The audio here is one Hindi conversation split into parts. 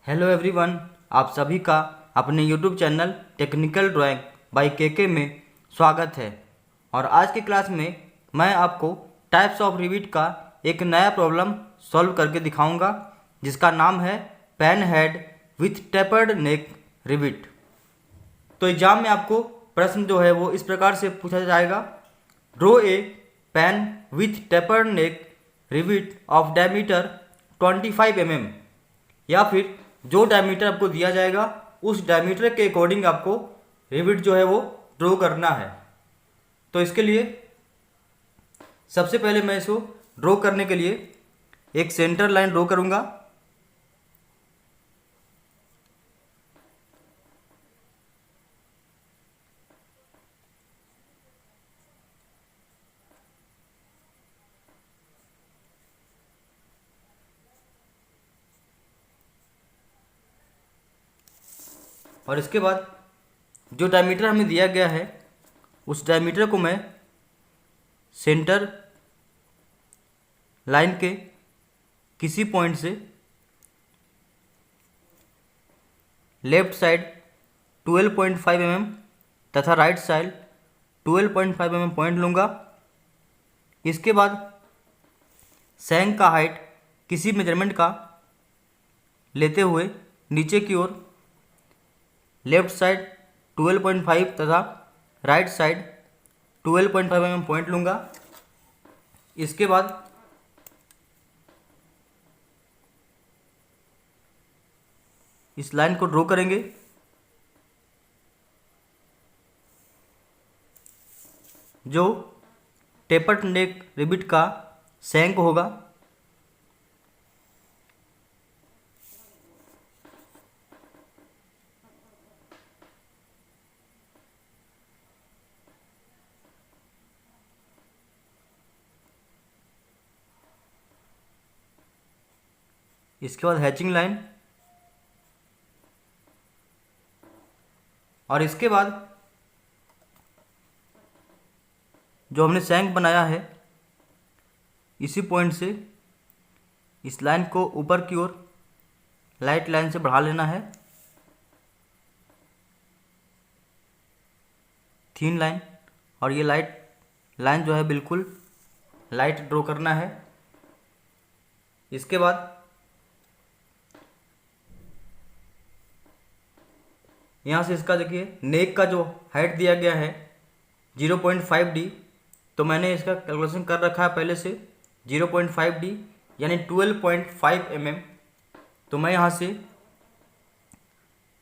हेलो एवरीवन, आप सभी का अपने YouTube channel technical drawing by KK में स्वागत है। और आज की क्लास में मैं आपको टाइप्स ऑफ रिविट का एक नया प्रॉब्लम सॉल्व करके दिखाऊंगा, जिसका नाम है pan head with tapered neck rivet. तो एग्जाम में आपको प्रश्न जो है वो इस प्रकार से पूछा जाएगा, draw a pan with tapered neck rivet of diameter 25 mm, या फिर जो डायमीटर आपको दिया जाएगा उस डायमीटर के अकॉर्डिंग आपको रिविट जो है वो ड्रॉ करना है। तो इसके लिए सबसे पहले मैं इसको ड्रॉ करने के लिए एक सेंटर लाइन ड्रॉ करूंगा। और इसके बाद जो डायमीटर हमें दिया गया है उस डायमीटर को मैं सेंटर लाइन के किसी पॉइंट से लेफ्ट साइड 12.5 mm तथा राइट साइड 12.5 mm पॉइंट लूँगा। इसके बाद सैंक का हाइट किसी मेजरमेंट का लेते हुए नीचे की ओर लेफ्ट साइड 12.5 तथा राइट साइड 12.5 mm पॉइंट लूँगा। इसके बाद इस लाइन को ड्रॉ करेंगे। जो टेपर्ड नेक रिबिट का सैंक होगा इसके बाद हैचिंग लाइन, और इसके बाद जो हमने सैंक बनाया है इसी पॉइंट से इस लाइन को ऊपर की ओर लाइट लाइन से बढ़ा लेना है, थीन लाइन। और ये लाइट लाइन जो है बिल्कुल लाइट ड्रॉ करना है। इसके बाद यहाँ से इसका देखिए नेक का जो हाइट दिया गया है 0.5D, तो मैंने इसका कैलकुलेशन कर रखा है पहले से 0.5D यानी 12.5 mm। तो मैं यहाँ से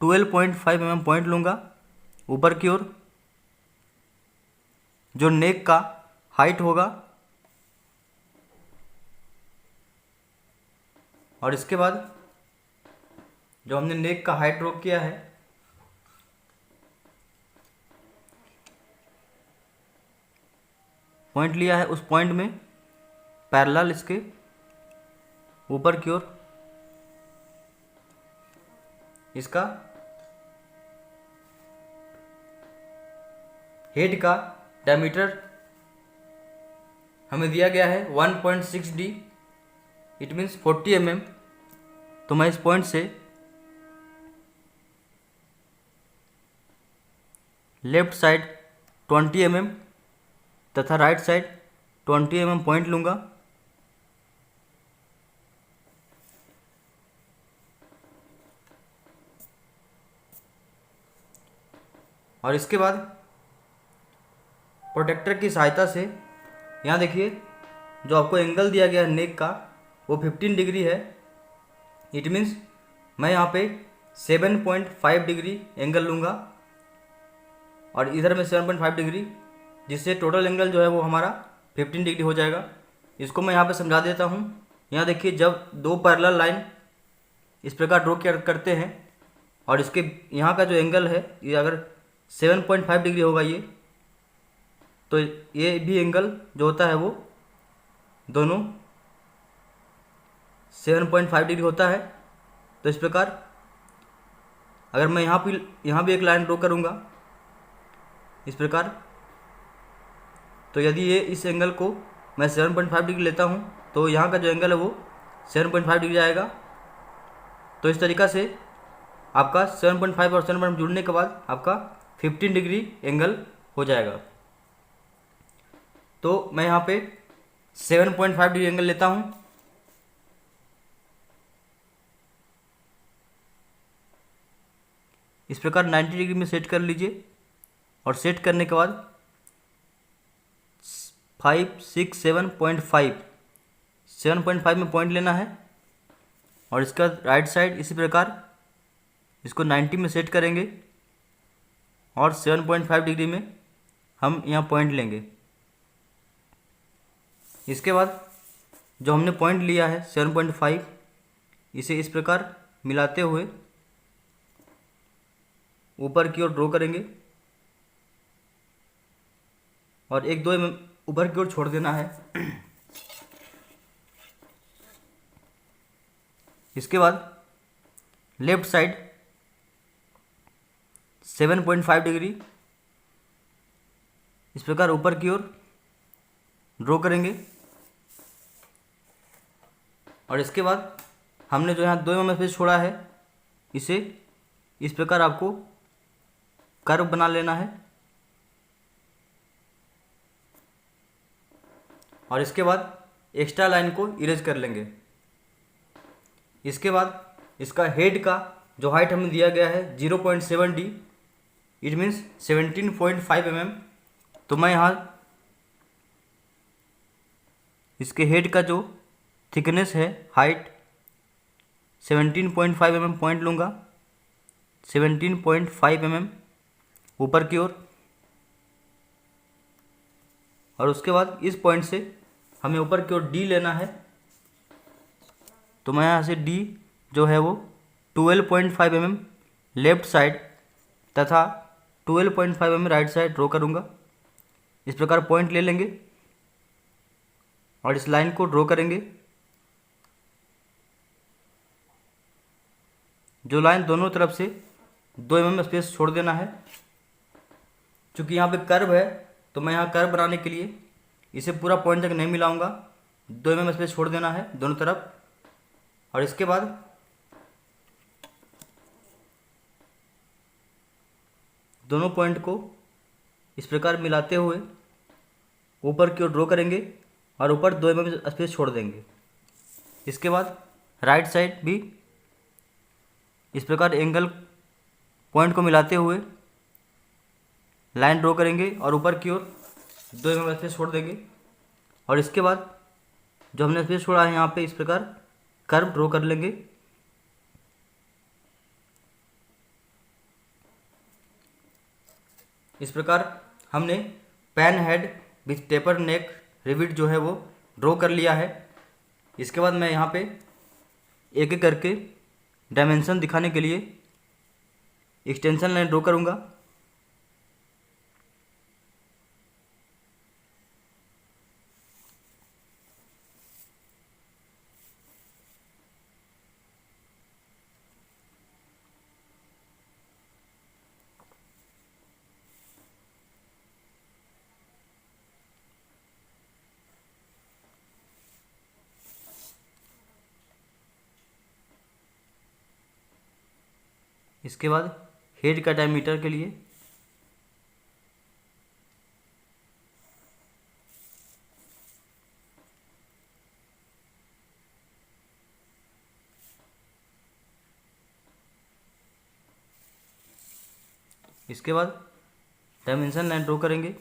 12.5 mm पॉइंट लूँगा ऊपर की ओर, जो नेक का हाइट होगा। और इसके बाद जो हमने नेक का हाइट ड्रॉ किया है पॉइंट लिया है, उस पॉइंट में पैरेलल इसके ऊपर की ओर इसका हेड का डायमीटर हमें दिया गया है 1.6D, इट मीन्स 40 mm। तो मैं इस पॉइंट से लेफ्ट साइड 20 mm तथा राइट साइड 20 mm पॉइंट लूँगा। और इसके बाद प्रोटेक्टर की सहायता से यहाँ देखिए जो आपको एंगल दिया गया है नेक का वो 15 डिग्री है, इट मीन्स मैं यहाँ पे 7.5 डिग्री एंगल लूँगा और इधर में 7.5 डिग्री, जिससे टोटल एंगल जो है वो हमारा 15 डिग्री हो जाएगा। इसको मैं यहाँ पे समझा देता हूँ। यहाँ देखिए जब दो पैरेलल लाइन इस प्रकार ड्रॉ करते हैं और इसके यहाँ का जो एंगल है ये अगर 7.5 डिग्री होगा ये, तो ये भी एंगल जो होता है वो दोनों 7.5 डिग्री होता है। तो इस प्रकार अगर मैं यहाँ भी एक लाइन ड्रॉ करूँगा इस प्रकार, तो यदि ये इस एंगल को मैं 7.5 डिग्री लेता हूँ तो यहाँ का जो एंगल है वो 7.5 डिग्री आएगा। तो इस तरीक़ा से आपका 7.5 और 7.5 जुड़ने के बाद आपका 15 डिग्री एंगल हो जाएगा। तो मैं यहाँ पे 7.5 डिग्री एंगल लेता हूँ। इस प्रकार 90 डिग्री में सेट कर लीजिए और सेट करने के बाद 7.5 में पॉइंट लेना है और इसका राइट साइड इसी प्रकार इसको 90 में सेट करेंगे और 7.5 डिग्री में हम यहाँ पॉइंट लेंगे। इसके बाद जो हमने पॉइंट लिया है 7.5, इसे इस प्रकार मिलाते हुए ऊपर की ओर ड्रॉ करेंगे और 1-2 mm ऊपर की ओर छोड़ देना है। इसके बाद लेफ्ट साइड 7.5 डिग्री इस प्रकार ऊपर की ओर ड्रॉ करेंगे और इसके बाद हमने जो यहाँ 2 mm स्पेस छोड़ा है, इसे इस प्रकार आपको कर्व बना लेना है और इसके बाद एक्स्ट्रा लाइन को इरेज कर लेंगे। इसके बाद इसका हेड का जो हाइट हमें दिया गया है 0.7 d, इट मीन्स 17.5 mm। तो मैं यहाँ इसके हेड का जो थिकनेस है, हाइट 17.5 mm पॉइंट लूँगा, 17.5 mm ऊपर की ओर। और उसके बाद इस पॉइंट से हमें ऊपर की ओर D लेना है। तो मैं यहाँ से D जो है वो 12.5 mm लेफ्ट साइड तथा 12.5 mm राइट साइड ड्रॉ करूँगा। इस प्रकार पॉइंट ले लेंगे और इस लाइन को ड्रॉ करेंगे। जो लाइन दोनों तरफ से 2 mm स्पेस छोड़ देना है। चूँकि यहाँ पे कर्व है तो मैं यहाँ कर्व बनाने के लिए इसे पूरा पॉइंट तक नहीं मिलाऊंगा, 2 mm स्पेस छोड़ देना है दोनों तरफ। और इसके बाद दोनों पॉइंट को इस प्रकार मिलाते हुए ऊपर की ओर ड्रॉ करेंगे और ऊपर 2 mm स्पेस छोड़ देंगे। इसके बाद राइट साइड भी इस प्रकार एंगल पॉइंट को मिलाते हुए लाइन ड्रॉ करेंगे और ऊपर की ओर 2 mm स्पेस छोड़ देंगे। और इसके बाद जो हमने स्पेस छोड़ा है यहाँ पे इस प्रकार कर्व ड्रॉ कर लेंगे। इस प्रकार हमने pan head with taper neck rivet जो है वो ड्रॉ कर लिया है। इसके बाद मैं यहाँ पे एक एक करके डायमेंशन दिखाने के लिए एक्सटेंशन लाइन ड्रॉ करूँगा। इसके बाद हेड का डायमीटर के लिए इसके बाद डायमेंशन लाइन ड्रॉ करेंगे।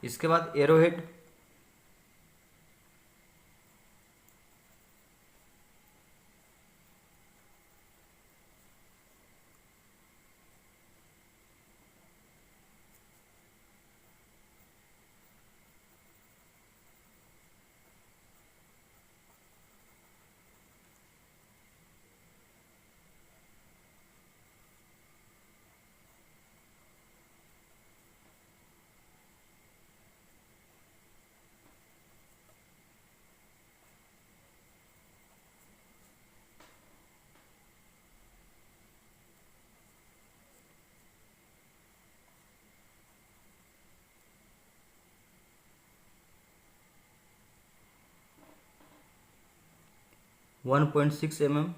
इसके बाद arrowhead 1.6 mm,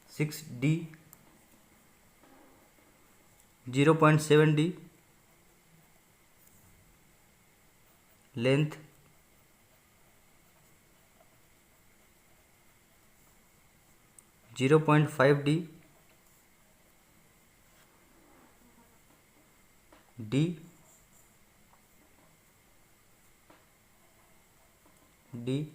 6D, 0.7D length, 0.5D D, D,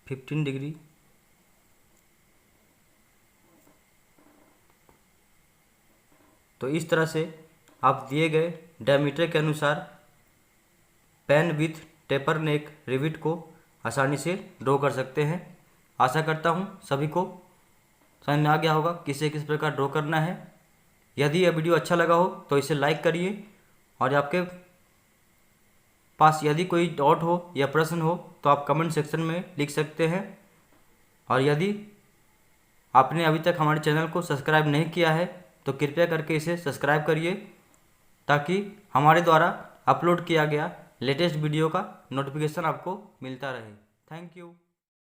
15 degree, तो इस तरह से आप दिए गए डायमीटर के अनुसार pan with taper neck rivet को आसानी से ड्रॉ कर सकते हैं। आशा करता हूँ सभी को समझ में आ गया होगा कि इसे किस प्रकार ड्रॉ करना है। यदि यह वीडियो अच्छा लगा हो तो इसे लाइक करिए, और आपके पास यदि कोई डाउट हो या प्रश्न हो तो आप कमेंट सेक्शन में लिख सकते हैं। और यदि आपने अभी तक हमारे चैनल को सब्सक्राइब नहीं किया है तो कृपया करके इसे सब्सक्राइब करिए, ताकि हमारे द्वारा अपलोड किया गया लेटेस्ट वीडियो का नोटिफिकेशन आपको मिलता रहे। Thank you.